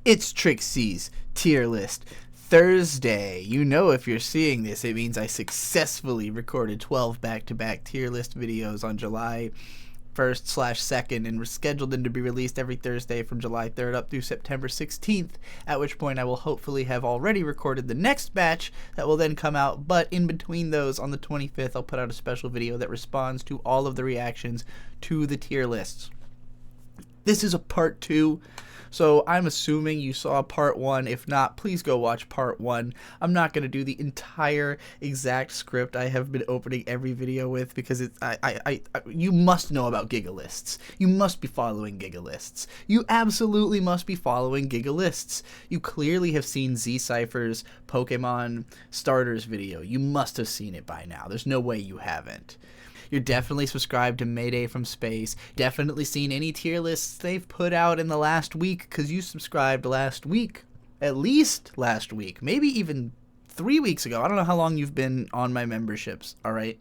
It's Trixie's tier list Thursday. You know, if you're seeing this, it means I successfully recorded 12 back-to-back tier list videos on July 1st/2nd and were scheduled them to be released every Thursday from July 3rd up through September 16th, at which point I will hopefully have already recorded the next batch that will then come out. But in between those, on the 25th, I'll put out a special video that responds to all of the reactions to the tier lists. This is a part 2, so I'm assuming you saw part 1. If not, please go watch part 1. I'm not going to do the entire exact script I have been opening every video with, because it's you must know about GigaLists. You must be following GigaLists. You absolutely must be following GigaLists. You clearly have seen Z-Cypher's Pokemon starters video. You must have seen it by now. There's no way you haven't. You're definitely subscribed to Mayday from Space. Definitely seen any tier lists they've put out in the last week, because you subscribed last week. At least last week. Maybe even 3 weeks ago. I don't know how long you've been on my memberships, alright?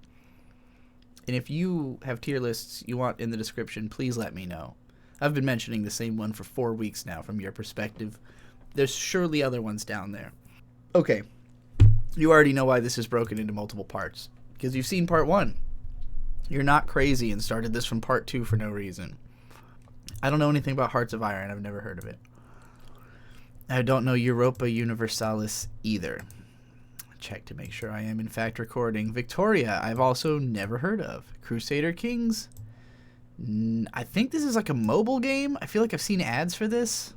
And if you have tier lists you want in the description, please let me know. I've been mentioning the same one for 4 weeks now from your perspective. There's surely other ones down there. Okay. You already know why this is broken into multiple parts, because you've seen part 1. You're not crazy and started this from part 2 for no reason. I don't know anything about Hearts of Iron. I've never heard of it. I don't know Europa Universalis either. Check to make sure I am in fact recording. Victoria, I've also never heard of. Crusader Kings? I think this is like a mobile game. I feel like I've seen ads for this.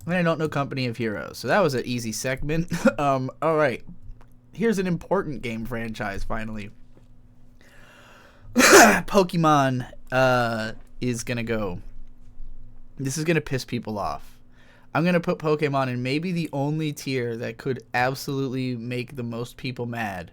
And I don't know Company of Heroes. So that was an easy segment. Alright. Here's an important game franchise, finally. Pokemon is gonna go. This is gonna piss people off. I'm gonna put Pokemon in maybe the only tier that could absolutely make the most people mad,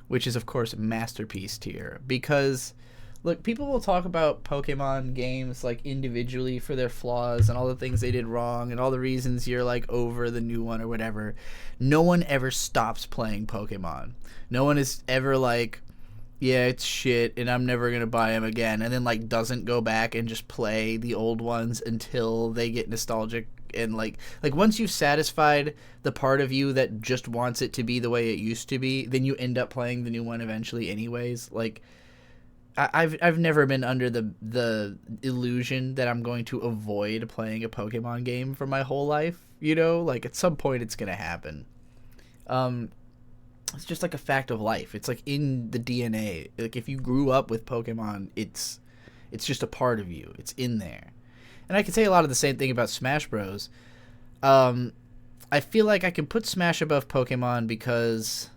which is of course Masterpiece tier. Because look, people will talk about Pokemon games like individually for their flaws and all the things they did wrong and all the reasons you're like over the new one or whatever. No one ever stops playing Pokemon. No one is ever like, yeah, it's shit, and I'm never gonna buy them again, and then like doesn't go back and just play the old ones until they get nostalgic. And like once you've satisfied the part of you that just wants it to be the way it used to be, then you end up playing the new one eventually anyways. Like I've never been under the illusion that I'm going to avoid playing a Pokemon game for my whole life, you know? Like at some point it's gonna happen. It's just like a fact of life. It's like in the DNA. Like if you grew up with Pokemon, it's just a part of you. It's in there. And I can say a lot of the same thing about Smash Bros. I feel like I can put Smash above Pokemon because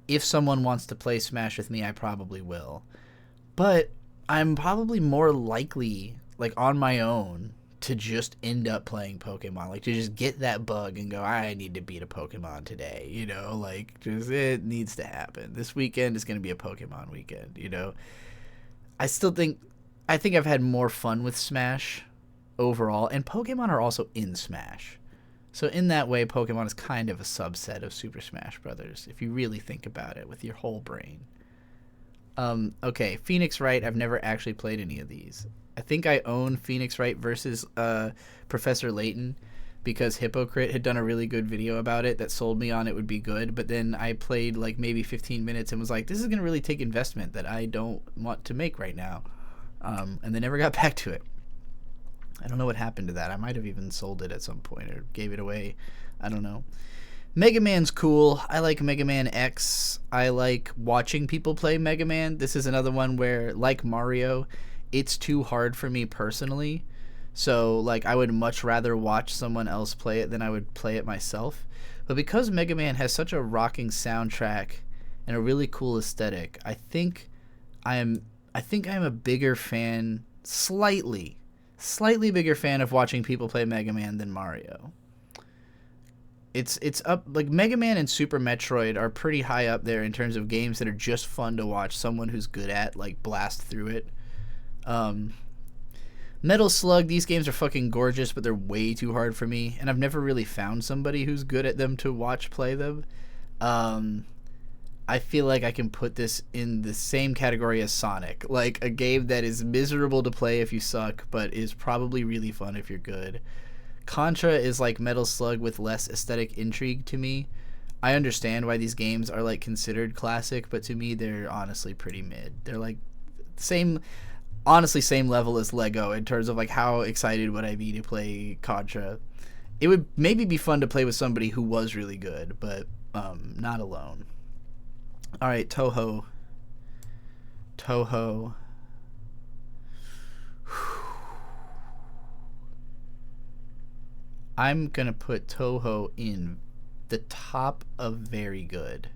if someone wants to play Smash with me, I probably will. But I'm probably more likely, like on my own, to just end up playing Pokemon, like to just get that bug and go, I need to beat a Pokemon today, you know, like just it needs to happen. This weekend is going to be a Pokemon weekend, you know. I think I've had more fun with Smash overall, and Pokemon are also in Smash. So in that way, Pokemon is kind of a subset of Super Smash Brothers, if you really think about it with your whole brain. Okay, Phoenix Wright, I've never actually played any of these. I think I own Phoenix Wright versus Professor Layton because Hypocrite had done a really good video about it that sold me on it would be good, but then I played like maybe 15 minutes and was like, this is going to really take investment that I don't want to make right now. And they never got back to it. I don't know what happened to that. I might have even sold it at some point or gave it away. I don't know. Mega Man's cool. I like Mega Man X. I like watching people play Mega Man. This is another one where, like Mario, it's too hard for me personally. So, like, I would much rather watch someone else play it than I would play it myself. But because Mega Man has such a rocking soundtrack and a really cool aesthetic, I think I am a bigger fan, slightly bigger fan of watching people play Mega Man than Mario. It's up, like Mega Man and Super Metroid are pretty high up there in terms of games that are just fun to watch someone who's good at, like, blast through it. Metal Slug, these games are fucking gorgeous, but they're way too hard for me, and I've never really found somebody who's good at them to watch play them. I feel like I can put this in the same category as Sonic, like a game that is miserable to play if you suck, but is probably really fun if you're good. Contra is like Metal Slug with less aesthetic intrigue to me. I understand why these games are like considered classic, but to me they're honestly pretty mid. They're like same level as Lego in terms of like how excited would I be to play Contra. It would maybe be fun to play with somebody who was really good, but not alone. All right, Toho. I'm going to put Toho in the top of very good.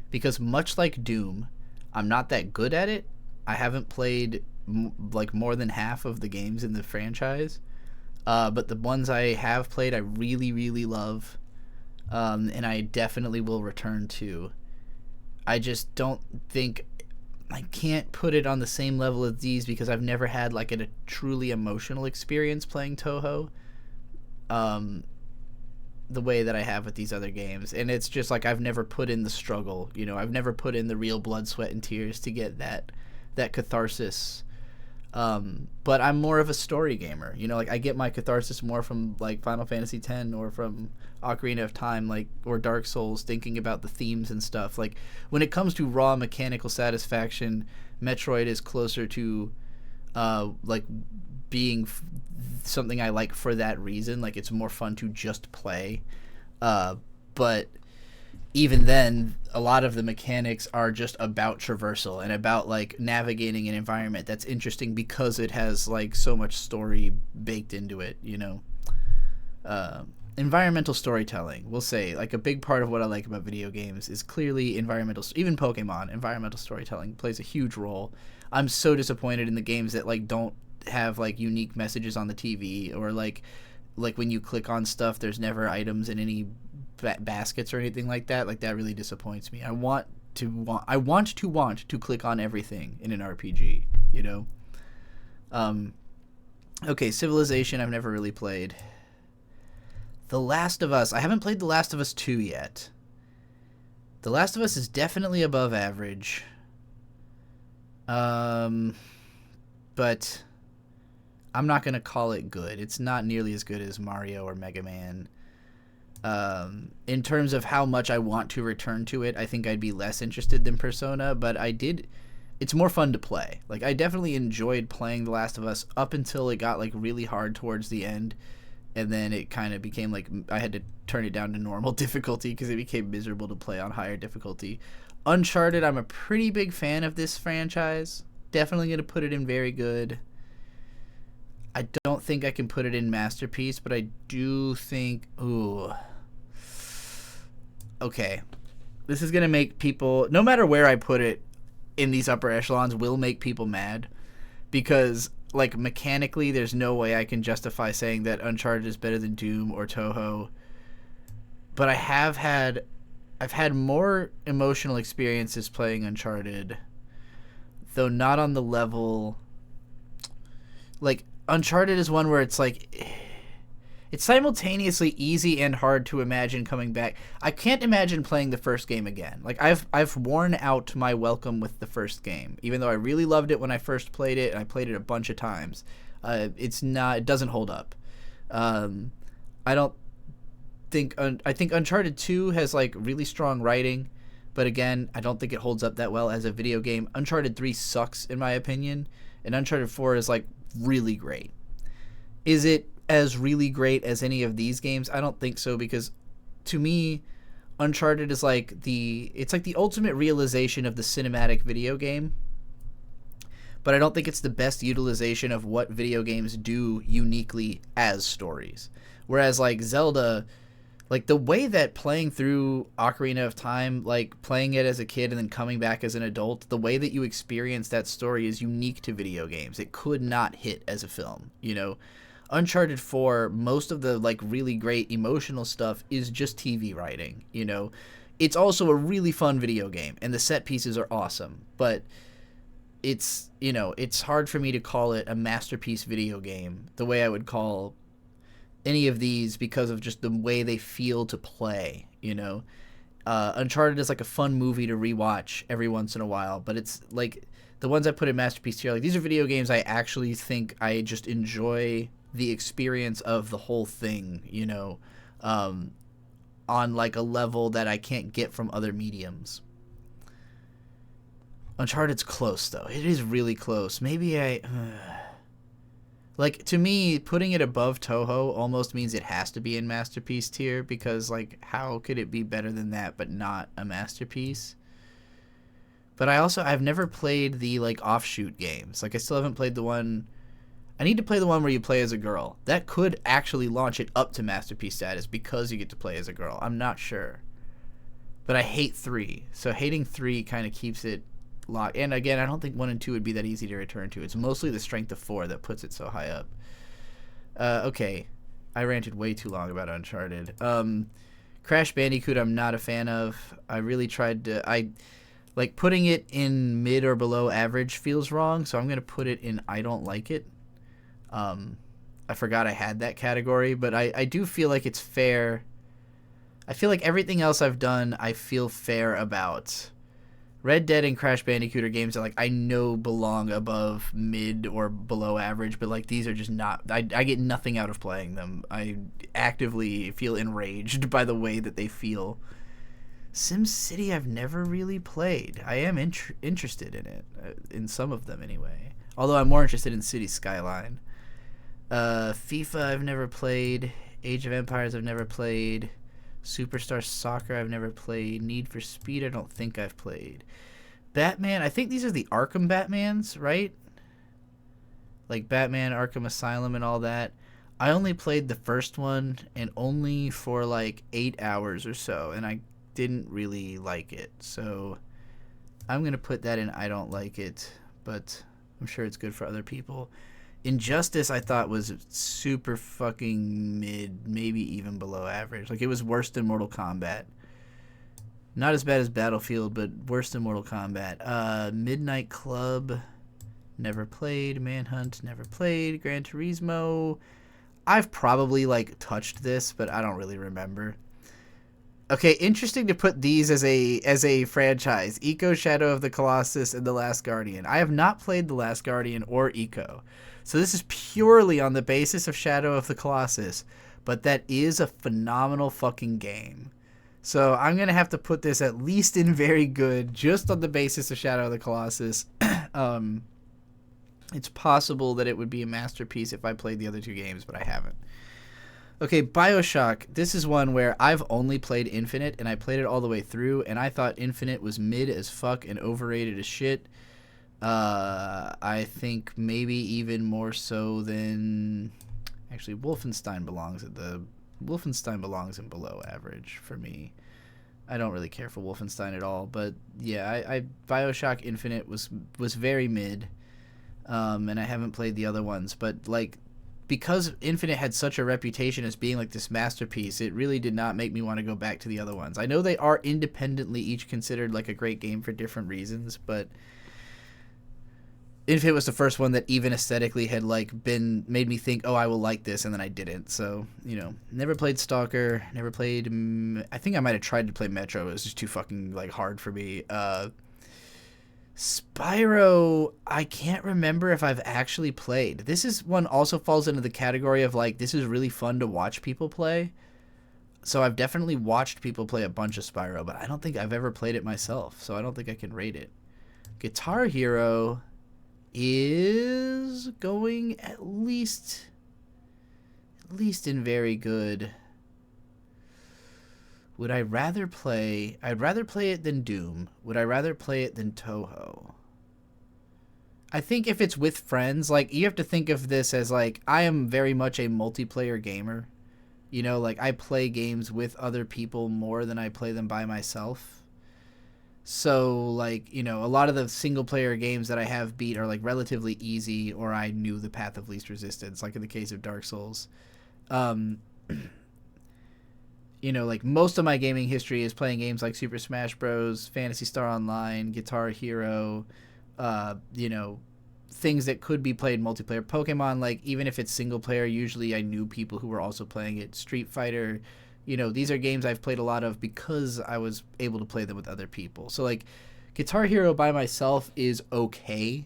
Because much like Doom, I'm not that good at it. I haven't played like more than half of the games in the franchise. But the ones I have played, I really, really love. And I definitely will return to. I just don't think... I can't put it on the same level as these because I've never had like a truly emotional experience playing Toho. The way that I have with these other games, and it's just like I've never put in the struggle, you know, I've never put in the real blood, sweat, and tears to get that catharsis. But I'm more of a story gamer, you know, like I get my catharsis more from like Final Fantasy X or from Ocarina of Time, like, or Dark Souls, thinking about the themes and stuff. Like when it comes to raw mechanical satisfaction, Metroid is closer to like being something I like for that reason. Like it's more fun to just play, but even then a lot of the mechanics are just about traversal and about like navigating an environment that's interesting because it has like so much story baked into it, you know. Environmental storytelling, we'll say, like a big part of what I like about video games is clearly environmental. Even Pokemon, environmental storytelling plays a huge role. I'm so disappointed in the games that like don't have like unique messages on the TV, or like when you click on stuff there's never items in any baskets or anything like that. Like that really disappoints me. I want to click on everything in an RPG, you know. Okay, Civilization I've never really played. The Last of Us, I haven't played The Last of Us 2 yet. The Last of Us is definitely above average. But I'm not going to call it good. It's not nearly as good as Mario or Mega Man. In terms of how much I want to return to it, I think I'd be less interested than Persona, but it's more fun to play. Like, I definitely enjoyed playing The Last of Us up until it got, like, really hard towards the end, and then it kind of became, like, I had to turn it down to normal difficulty because it became miserable to play on higher difficulty. Uncharted, I'm a pretty big fan of this franchise. Definitely going to put it in very good. I don't think I can put it in masterpiece, but I do think... Ooh. Okay. This is going to make people... No matter where I put it in these upper echelons, will make people mad. Because, like, mechanically, there's no way I can justify saying that Uncharted is better than Doom or Toho. But I've had more emotional experiences playing Uncharted, though not on the level... Like... Uncharted is one where it's like it's simultaneously easy and hard to imagine coming back. I can't imagine playing the first game again. Like I've worn out my welcome with the first game, even though I really loved it when I first played it, and I played it a bunch of times. It doesn't hold up. I think Uncharted 2 has like really strong writing, but again, I don't think it holds up that well as a video game. Uncharted 3 sucks in my opinion, and Uncharted 4 is like really great. Is it as really great as any of these games? I don't think so, because to me Uncharted is like the ultimate realization of the cinematic video game, but I don't think it's the best utilization of what video games do uniquely as stories. Whereas like Zelda, like the way that playing through Ocarina of Time, like playing it as a kid and then coming back as an adult, the way that you experience that story is unique to video games. It could not hit as a film, you know. Uncharted 4, most of the like really great emotional stuff is just TV writing, you know. It's also a really fun video game, and the set pieces are awesome, but it's, you know, it's hard for me to call it a masterpiece video game the way I would call any of these, because of just the way they feel to play, you know. Uncharted is like a fun movie to rewatch every once in a while, but it's like the ones I put in masterpiece tier, like these are video games I actually think I just enjoy the experience of the whole thing, you know, on like a level that I can't get from other mediums. Uncharted's close though. It is really close. Maybe like, to me, putting it above Toho almost means it has to be in masterpiece tier, because like, how could it be better than that but not a masterpiece? But I've never played the like offshoot games. Like, I still haven't played the one. I need to play the one where you play as a girl. That could actually launch it up to masterpiece status because you get to play as a girl. I'm not sure. But I hate 3. So hating 3 kind of keeps it locked. And again, I don't think 1 and 2 would be that easy to return to. It's mostly the strength of 4 that puts it so high up. Okay. I ranted way too long about Uncharted. Crash Bandicoot I'm not a fan of. I really tried to... Like, putting it in mid or below average feels wrong, so I'm going to put it in I don't like it. I forgot I had that category, but I do feel like it's fair. I feel like everything else I've done, I feel fair about. Red Dead and Crash Bandicoot are games that, like, I know belong above mid or below average, but, like, these are just not... I get nothing out of playing them. I actively feel enraged by the way that they feel. SimCity I've never really played. I am interested in it, in some of them anyway. Although I'm more interested in City Skyline. FIFA I've never played. Age of Empires I've never played. Superstar Soccer I've never played. Need for Speed I don't think I've played. Batman, I think these are the Arkham Batmans, right? Like Batman, Arkham Asylum and all that. I only played the first one, and only for like 8 hours or so, and I didn't really like it. So I'm going to put that in I don't like it, but I'm sure it's good for other people. Injustice I thought was super fucking mid, maybe even below average. Like, it was worse than Mortal Kombat. Not as bad as Battlefield, but worse than Mortal Kombat. Midnight Club, never played. Manhunt, never played. Gran Turismo, I've probably like touched this, but I don't really remember. Okay, interesting to put these as a franchise. Eco, Shadow of the Colossus, and The Last Guardian. I have not played The Last Guardian or Eco. So this is purely on the basis of Shadow of the Colossus. But that is a phenomenal fucking game. So I'm going to have to put this at least in very good, just on the basis of Shadow of the Colossus. It's possible that it would be a masterpiece if I played the other two games, but I haven't. Okay, BioShock. This is one where I've only played Infinite, and I played it all the way through, and I thought Infinite was mid as fuck and overrated as shit. I think maybe even more so than... Actually, Wolfenstein belongs in below average for me. I don't really care for Wolfenstein at all, but yeah, BioShock Infinite was very mid, and I haven't played the other ones, but like, because Infinite had such a reputation as being like this masterpiece, it really did not make me want to go back to the other ones. I know they are independently each considered like a great game for different reasons, but Infinite was the first one that even aesthetically had like made me think, oh, I will like this, and then I didn't. So, you know, never played Stalker, never played. I think I might have tried to play Metro. It was just too fucking like hard for me. Spyro, I can't remember if I've actually played. This is one also falls into the category of like, this is really fun to watch people play. So I've definitely watched people play a bunch of Spyro, but I don't think I've ever played it myself. So I don't think I can rate it. Guitar Hero is going at least in very good. Would I rather play... I'd rather play it than Doom. Would I rather play it than Toho? I think if it's with friends, like, you have to think of this as, like, I am very much a multiplayer gamer. You know, like, I play games with other people more than I play them by myself. So, like, you know, a lot of the single-player games that I have beat are, like, relatively easy, or I knew the path of least resistance, like in the case of Dark Souls. You know, like, most of my gaming history is playing games like Super Smash Bros., Phantasy Star Online, Guitar Hero, you know, things that could be played multiplayer. Pokemon, like, even if it's single player, usually I knew people who were also playing it. Street Fighter, you know, these are games I've played a lot of because I was able to play them with other people. So, like, Guitar Hero by myself is okay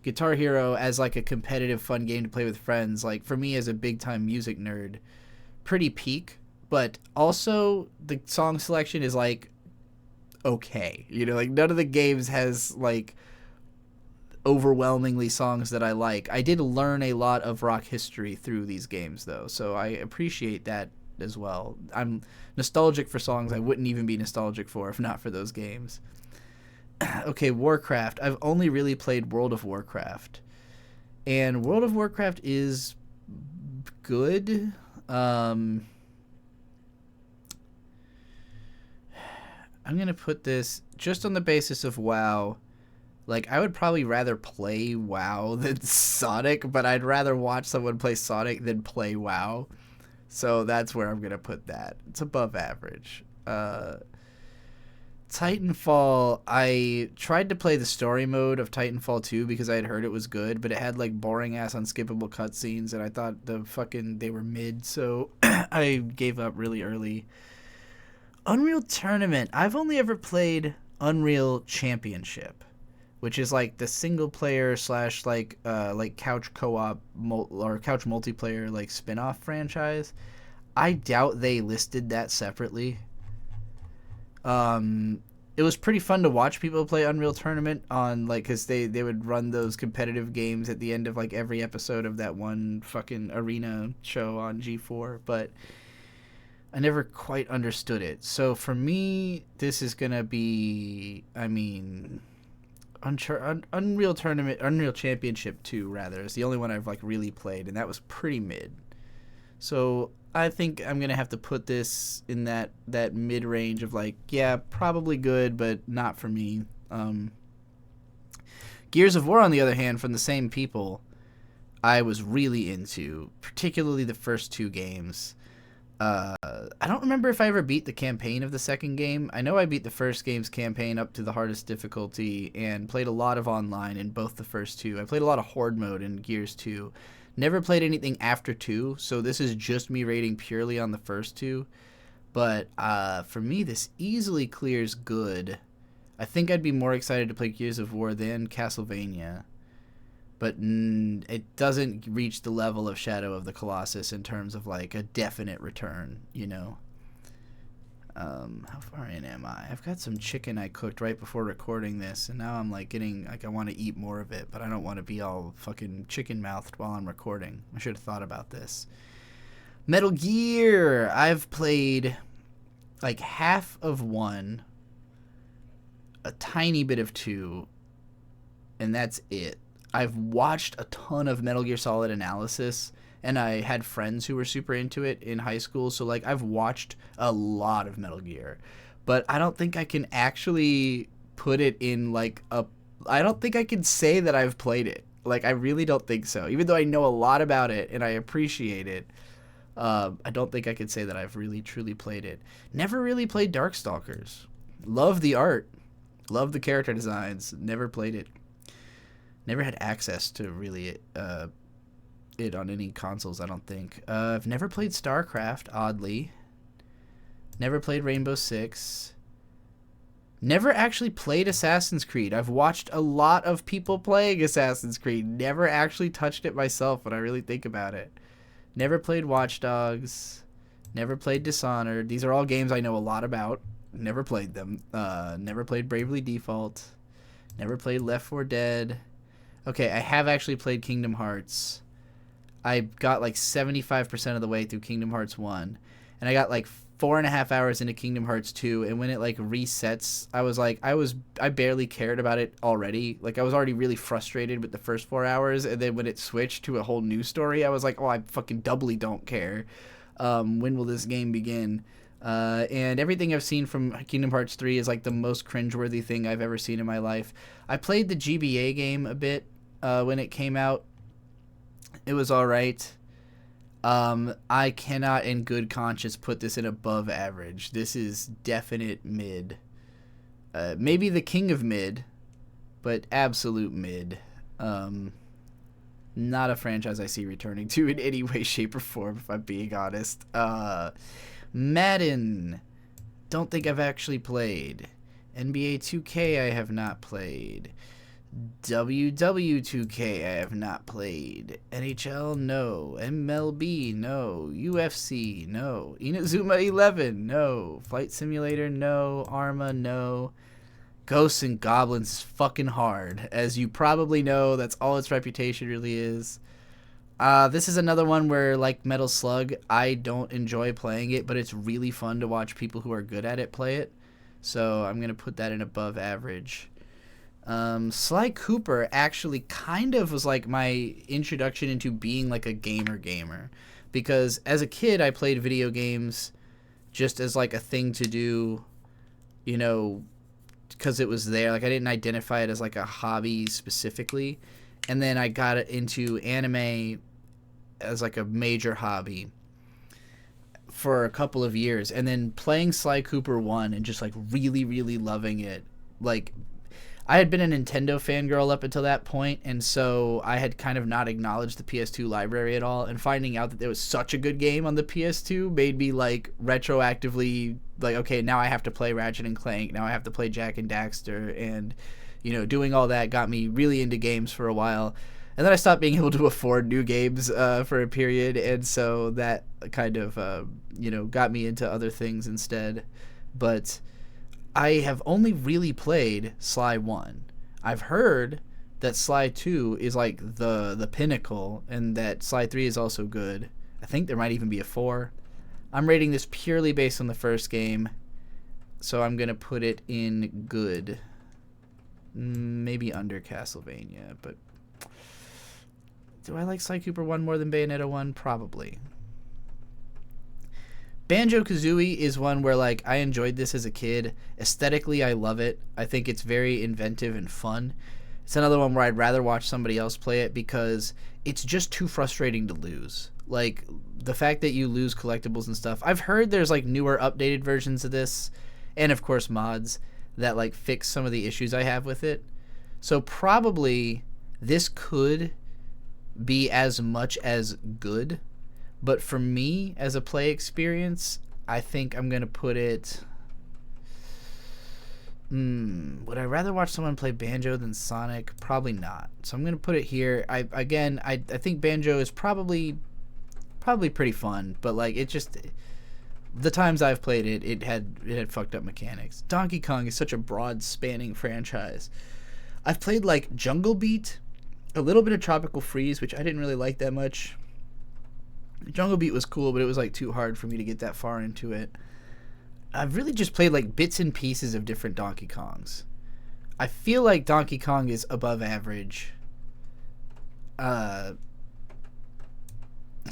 Guitar Hero as like a competitive fun game to play with friends, like for me as a big time music nerd, pretty peak. But also the song selection is like okay, you know, like none of the games has like overwhelmingly songs that I like. I did learn a lot of rock history through these games though, so I appreciate that as well. I'm nostalgic for songs I wouldn't even be nostalgic for if not for those games. Okay, Warcraft. I've only really played World of Warcraft. And World of Warcraft is good. I'm going to put this just on the basis of WoW. Like, I would probably rather play WoW than Sonic, but I'd rather watch someone play Sonic than play WoW. So that's where I'm going to put that. It's above average. Titanfall, I tried to play the story mode of Titanfall 2 because I had heard it was good, but it had like boring ass unskippable cutscenes and I thought they were mid, so I gave up really early. Unreal Tournament, I've only ever played Unreal Championship, which is like the single player slash like couch co-op or couch multiplayer like spin-off franchise. I doubt they listed that separately. It was pretty fun to watch people play Unreal Tournament on like because they would run those competitive games at the end of like every episode of that one fucking arena show on G4, but I never quite understood it. So for me, this is gonna be, I mean, Unreal Tournament, Unreal Championship 2 rather is the only one I've like really played, and that was pretty mid. So I think I'm gonna have to put this in that mid range of like, yeah, probably good, but not for me. Gears of War, on the other hand, from the same people, I was really into, particularly the first two games. I don't remember if I ever beat the campaign of the second game. I know I beat the first game's campaign up to the hardest difficulty and played a lot of online in both the first two. I played a lot of Horde mode in Gears 2. Never played anything after 2, so this is just me rating purely on the first two. But for me, this easily clears good. I think I'd be more excited to play Gears of War than Castlevania. But it doesn't reach the level of Shadow of the Colossus in terms of like a definite return, you know. How far in am I? I've got some chicken I cooked right before recording this, and now I'm like getting like I want to eat more of it, but I don't want to be all fucking chicken mouthed while I'm recording. I should have thought about this. Metal Gear, I've played like half of 1, a tiny bit of 2, and that's it. I've watched a ton of Metal Gear Solid analysis, and I had friends who were super into it in high school, so like I've watched a lot of Metal Gear, but I don't think I can actually put it in like I don't think I can say that I've played it. Like I really don't think so. Even though I know a lot about it and I appreciate it, I don't think I could say that I've really truly played it. Never really played Darkstalkers. Love the art, love the character designs. Never played it. Never had access to really it on any consoles, I don't think. I've never played StarCraft, oddly. Never played Rainbow Six. Never actually played Assassin's Creed. I've watched a lot of people playing Assassin's Creed. Never actually touched it myself when I really think about it. Never played Watch Dogs. Never played Dishonored. These are all games I know a lot about. Never played them. Never played Bravely Default. Never played Left 4 Dead. Okay, I have actually played Kingdom Hearts. I got like 75% of the way through Kingdom Hearts 1. And I got like 4.5 hours into Kingdom Hearts 2. And when it like resets, I barely cared about it already. Like I was already really frustrated with the first 4 hours. And then when it switched to a whole new story, I was like, oh, I fucking doubly don't care. When will this game begin? And everything I've seen from Kingdom Hearts 3 is like the most cringeworthy thing I've ever seen in my life. I played the GBA game a bit when it came out. It was alright. I cannot in good conscience put this in above average. This is definite mid. Maybe the king of mid, but absolute mid. Not a franchise I see returning to in any way, shape, or form, if I'm being honest. Madden, don't think I've actually played. NBA 2K I have not played. WW2K, I have not played. NHL, no. MLB, no. UFC, no. Inazuma 11, no. Flight Simulator, no. Arma, no. Ghosts and Goblins is fucking hard. As you probably know, that's all its reputation really is. This is another one where, like Metal Slug, I don't enjoy playing it, but it's really fun to watch people who are good at it play it. So I'm going to put that in above average. Sly Cooper actually kind of was like my introduction into being like a gamer. Because as a kid, I played video games just as like a thing to do, you know, because it was there. Like I didn't identify it as like a hobby specifically. And then I got into anime as like a major hobby for a couple of years. And then playing Sly Cooper 1 and just like really, really loving it. Like I had been a Nintendo fangirl up until that point, and so I had kind of not acknowledged the PS2 library at all, and finding out that there was such a good game on the PS2 made me, like, retroactively, like, okay, now I have to play Ratchet and Clank, now I have to play Jak and Daxter, and, you know, doing all that got me really into games for a while. And then I stopped being able to afford new games for a period, and so that kind of, you know, got me into other things instead. But I have only really played Sly 1. I've heard that Sly 2 is like the pinnacle, and that Sly 3 is also good. I think there might even be a 4. I'm rating this purely based on the first game, so I'm going to put it in good. Maybe under Castlevania, but do I like Sly Cooper 1 more than Bayonetta 1? Probably. Banjo-Kazooie is one where, like, I enjoyed this as a kid. Aesthetically, I love it. I think it's very inventive and fun. It's another one where I'd rather watch somebody else play it because it's just too frustrating to lose. Like, the fact that you lose collectibles and stuff. I've heard there's, like, newer, updated versions of this, and, of course, mods that, like, fix some of the issues I have with it. So probably this could be as much as good. But for me, as a play experience, I think I'm going to put it... would I rather watch someone play Banjo than Sonic? Probably not. So I'm going to put it here. I think Banjo is probably pretty fun. But, like, it just... The times I've played it, it had fucked up mechanics. Donkey Kong is such a broad-spanning franchise. I've played, like, Jungle Beat, a little bit of Tropical Freeze, which I didn't really like that much. Jungle Beat was cool, but it was like too hard for me to get that far into it. I've really just played like bits and pieces of different Donkey Kongs. I feel like Donkey Kong is above average. So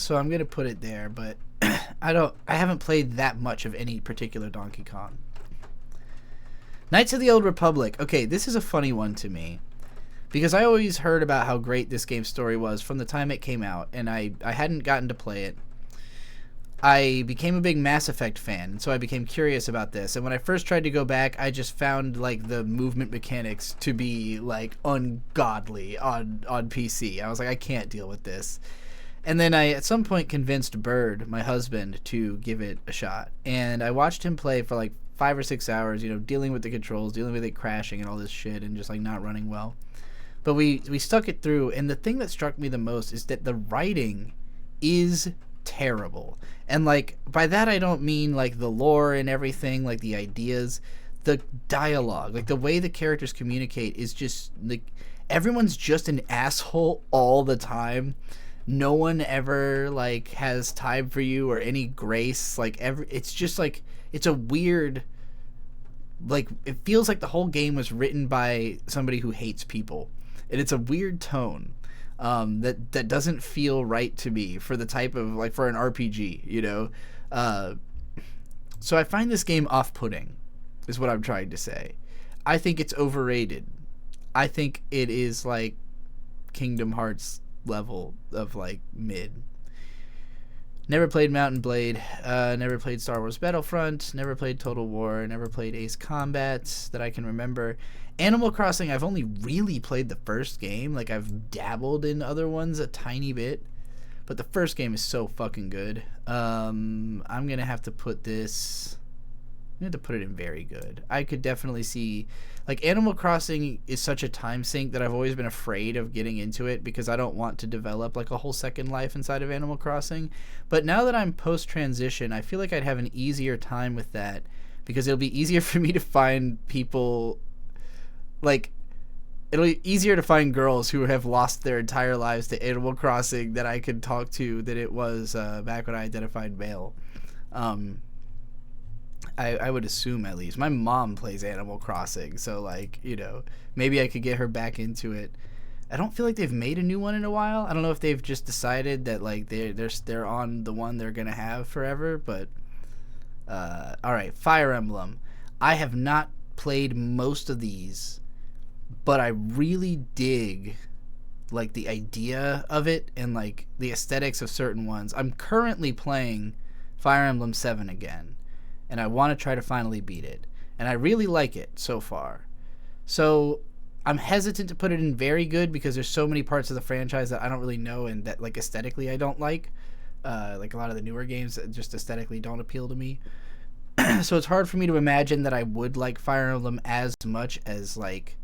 I'm gonna put it there, but I haven't played that much of any particular Donkey Kong. Knights of the Old Republic. Okay, this is a funny one to me. Because I always heard about how great this game's story was from the time it came out, and I hadn't gotten to play it. I became a big Mass Effect fan, and so I became curious about this. And when I first tried to go back, I just found like the movement mechanics to be like ungodly on PC. I was like, I can't deal with this. And then I at some point convinced Bird, my husband, to give it a shot. And I watched him play for like 5 or 6 hours, you know, dealing with the controls, dealing with it crashing and all this shit, and just like not running well. But we stuck it through, and the thing that struck me the most is that the writing is terrible. And, like, by that I don't mean, like, the lore and everything, like, the ideas. The dialogue, like, the way the characters communicate is just, like, everyone's just an asshole all the time. No one ever, like, has time for you or any grace. Like, it's just, like, it's a weird... Like, it feels like the whole game was written by somebody who hates people. And it's a weird tone that doesn't feel right to me for the type of, like, for an RPG, you know? So I find this game off-putting, is what I'm trying to say. I think it's overrated. I think it is, like, Kingdom Hearts level of, like, mid. Never played Mountain Blade, never played Star Wars Battlefront, never played Total War, never played Ace Combat that I can remember. Animal Crossing, I've only really played the first game. Like, I've dabbled in other ones a tiny bit, but the first game is so fucking good. I'm gonna have to put this I had to put it in very good. I could definitely see, like, Animal Crossing is such a time sink that I've always been afraid of getting into it because I don't want to develop like a whole second life inside of Animal Crossing. But now that I'm post transition, I feel like I'd have an easier time with that because it'll be easier for me to find people, like, it'll be easier to find girls who have lost their entire lives to Animal Crossing that I could talk to than it was back when I identified male. I would assume, at least. My mom plays Animal Crossing, so, like, you know, maybe I could get her back into it. I don't feel like they've made a new one in a while. I don't know if they've just decided that, like, they're on the one they're gonna have forever, but all right, Fire Emblem. I have not played most of these, but I really dig, like, the idea of it and, like, the aesthetics of certain ones. I'm currently playing Fire Emblem 7 again, and I want to try to finally beat it. And I really like it so far. So I'm hesitant to put it in very good because there's so many parts of the franchise that I don't really know and that, like, aesthetically I don't like. Like a lot of the newer games that just aesthetically don't appeal to me. So it's hard for me to imagine that I would like Fire Emblem as much as, like,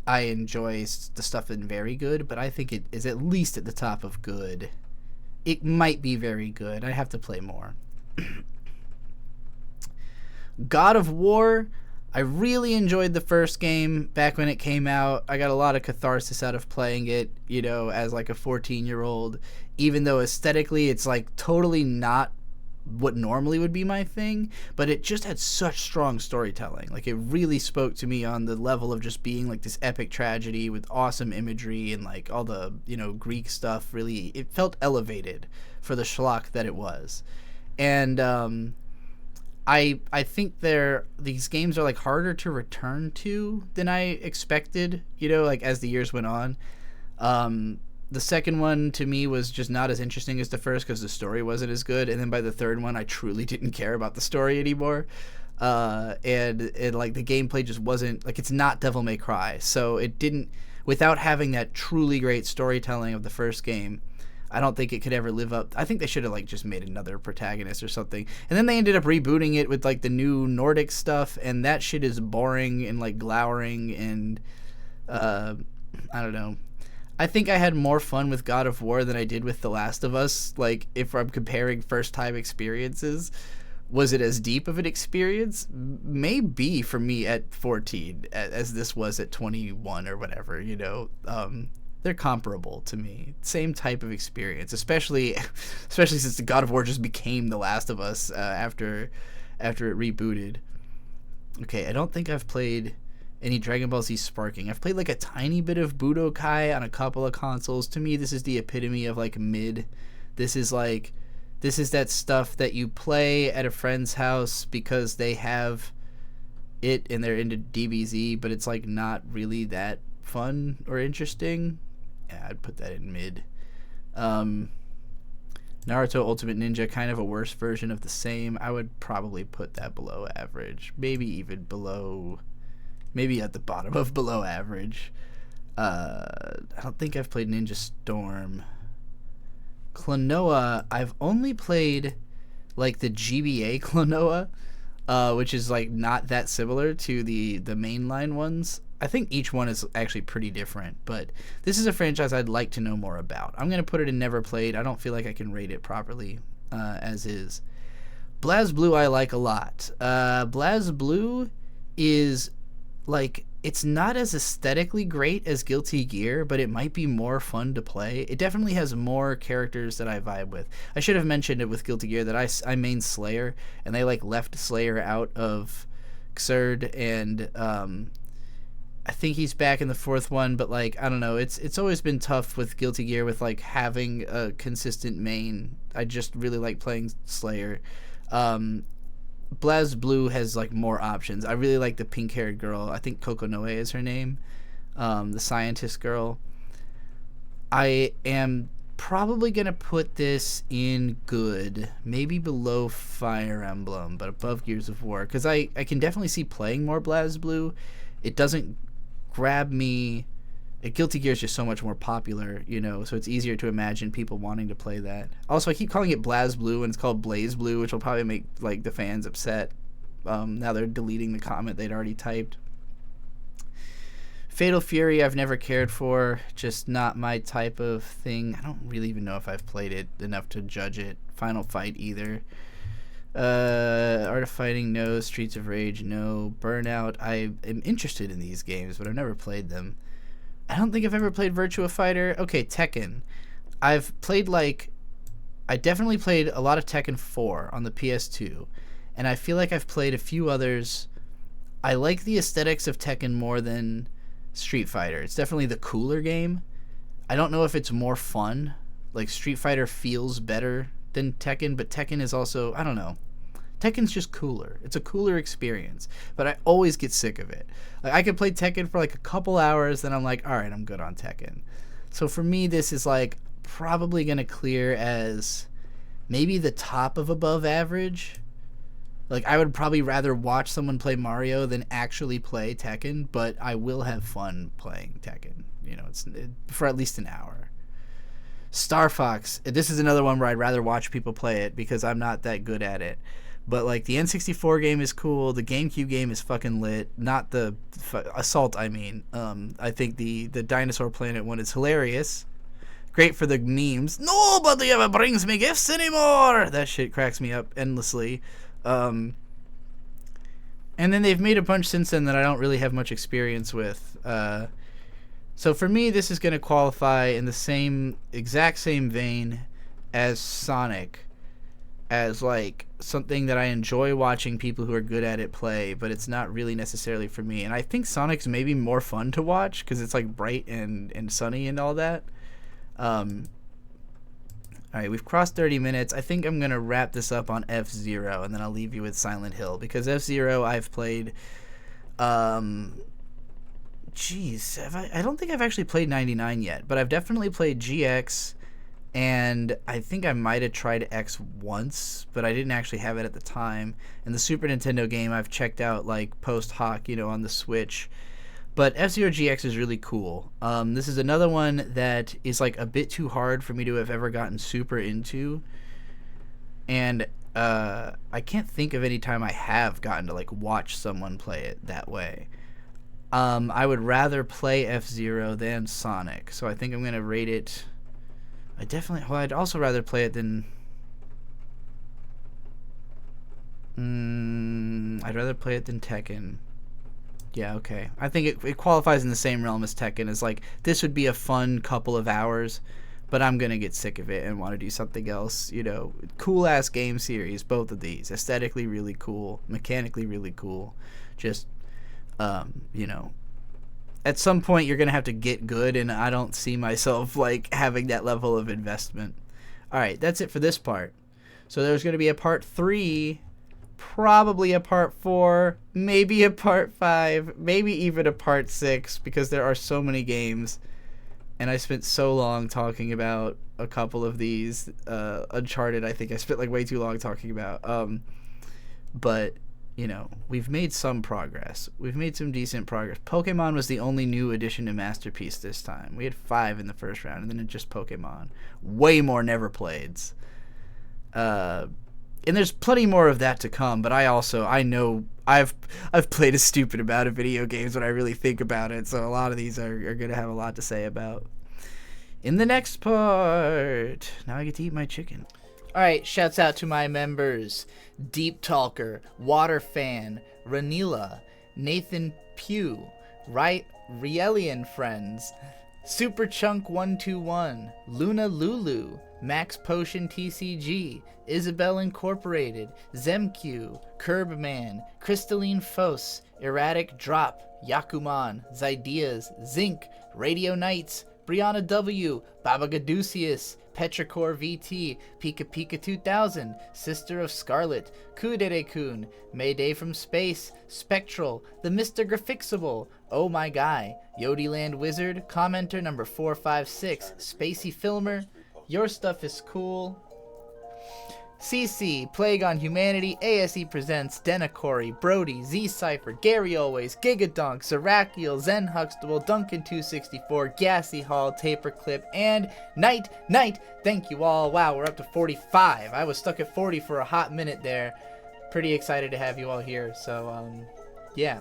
I enjoy the stuff in very good, but I think it is at least at the top of good. It might be very good. I have to play more. God of War, I really enjoyed the first game back when it came out. I got a lot of catharsis out of playing it, you know, as like a 14-year-old, even though aesthetically it's like totally not what normally would be my thing, but it just had such strong storytelling. Like, it really spoke to me on the level of just being like this epic tragedy with awesome imagery and like all the, you know, Greek stuff. Really, it felt elevated for the schlock that it was. And I think these games are like harder to return to than I expected, you know, like as the years went on. The second one to me was just not as interesting as the first because the story wasn't as good, and then by the third one I truly didn't care about the story anymore. And like the gameplay just wasn't, like, it's not Devil May Cry, so it didn't, without having that truly great storytelling of the first game, I don't think it could ever live up. I think they should have, like, just made another protagonist or something. And then they ended up rebooting it with, like, the new Nordic stuff, and that shit is boring and, like, glowering, and I don't know. I think I had more fun with God of War than I did with The Last of Us. Like, if I'm comparing first-time experiences, was it as deep of an experience? Maybe for me at 14, as this was at 21 or whatever, you know. They're comparable to me. Same type of experience, especially since the God of War just became The Last of Us after it rebooted. Okay, I don't think I've played any Dragon Ball Z Sparking. I've played like a tiny bit of Budokai on a couple of consoles. To me, this is the epitome of like mid. This is that stuff that you play at a friend's house because they have it and they're into DBZ, but it's like not really that fun or interesting. Yeah, I'd put that in mid. Naruto Ultimate Ninja, kind of a worse version of the same. I would probably put that below average. Maybe even below, maybe at the bottom of below average. I don't think I've played Ninja Storm. Klonoa, I've only played like the GBA Klonoa, which is like not that similar to the mainline ones. I think each one is actually pretty different, but this is a franchise I'd like to know more about. I'm going to put it in never played. I don't feel like I can rate it properly as is. BlazBlue I like a lot. BlazBlue is like, it's not as aesthetically great as Guilty Gear, but it might be more fun to play. It definitely has more characters that I vibe with. I should have mentioned it with Guilty Gear that I main Slayer, and they like left Slayer out of Xrd, and I think he's back in the fourth one, but like, I don't know, it's always been tough with Guilty Gear with like having a consistent main. I just really like playing Slayer. BlazBlue has like more options. I really like the pink-haired girl. I think Kokonoe is her name, the scientist girl. I am probably gonna put this in good, maybe below Fire Emblem, but above Gears of War, because I can definitely see playing more BlazBlue. It doesn't grab me. Guilty Gear is just so much more popular, you know, so it's easier to imagine people wanting to play that. Also, I keep calling it BlazBlue and it's called BlazeBlue, which will probably make like the fans upset. Now they're deleting the comment they'd already typed. Fatal Fury I've never cared for, just not my type of thing. I don't really even know if I've played it enough to judge it. Final Fight either. Art of Fighting, no. Streets of Rage, no. Burnout, I am interested in these games, but I've never played them. I don't think I've ever played Virtua Fighter. Okay, Tekken. I've played I definitely played a lot of Tekken 4 on the PS2, and I feel like I've played a few others. I like the aesthetics of Tekken more than Street Fighter. It's definitely the cooler game. I don't know if it's more fun. Like, Street Fighter feels better than Tekken, but Tekken is also, I don't know. Tekken's just cooler. It's a cooler experience, but I always get sick of it. Like, I could play Tekken for like a couple hours, then I'm like, all right, I'm good on Tekken. So for me, this is like probably going to clear as maybe the top of above average. Like, I would probably rather watch someone play Mario than actually play Tekken, but I will have fun playing Tekken. You know, for at least an hour. Star Fox, this is another one where I'd rather watch people play it because I'm not that good at it. But, like, the N64 game is cool. The GameCube game is fucking lit. Not the Assault, I mean. I think the Dinosaur Planet one is hilarious. Great for the memes. Nobody ever brings me gifts anymore! That shit cracks me up endlessly. And then they've made a bunch since then that I don't really have much experience with. So for me, this is going to qualify in the exact same vein as Sonic. As, like, something that I enjoy watching people who are good at it play, but it's not really necessarily for me. And I think Sonic's maybe more fun to watch because it's, like, bright and sunny and all that. Alright, we've crossed 30 minutes. I think I'm going to wrap this up on F-Zero, and then I'll leave you with Silent Hill. Because F-Zero I've played... I don't think I've actually played 99 yet, but I've definitely played GX, and I think I might have tried X once, but I didn't actually have it at the time. And the Super Nintendo game I've checked out, like, post hoc, on the Switch. But F-Zero GX is really cool. This is another one that is, like, a bit too hard for me to have ever gotten super into. And I can't think of any time I have gotten to, like, watch someone play it that way. I would rather play F-Zero than Sonic, so I think I'm going to rate it... I'd also rather play it than... I'd rather play it than Tekken. Yeah, okay. I think it qualifies in the same realm as Tekken. As, like, this would be a fun couple of hours, but I'm going to get sick of it and want to do something else, Cool-ass game series, both of these. Aesthetically really cool. Mechanically really cool. Just, at some point you're going to have to get good, and I don't see myself, like, having that level of investment. Alright, that's it for this part. So there's going to be a part 3, probably a part 4, maybe a part 5, maybe even a part 6, because there are so many games, and I spent so long talking about a couple of these. Uncharted, I think I spent, like, way too long talking about. But... we've made some progress. We've made some decent progress. Pokemon was the only new addition to Masterpiece this time. We had 5 in the first round, and then it's just Pokemon. Way more never playeds. And there's plenty more of that to come, but I know I've played a stupid amount of video games when I really think about it, so a lot of these are going to have a lot to say about. In the next part, now I get to eat my chicken. Alright, shouts out to my members. Deep Talker, Water Fan, Ranila, Nathan Pugh, Rielian Friends, Super Chunk 121, Luna Lulu, Max Potion TCG, Isabel Incorporated, Zemq, Curbman, Crystalline Fos, Erratic Drop, Yakuman, Zydeas, Zinc, Radio Knights, Brianna W, Baba Gadusius, Petrichor VT, Pika Pika 2000, Sister of Scarlet, Kudere-kun, Mayday from Space, Spectral, The Mr. Grafixable, Oh My Guy, Yodiland Wizard, Commenter number 456, Spacey Filmer, Your Stuff is Cool, CC, Plague on Humanity, ASE Presents, Denacori, Brody, Z-Cypher, Gary Always, Gigadonk, Zerakiel, Zen Huxtable, Duncan264, Gassy Hall, Taperclip, and Night. Thank you all. Wow, we're up to 45. I was stuck at 40 for a hot minute there. pretty excited to have you all here. So, yeah.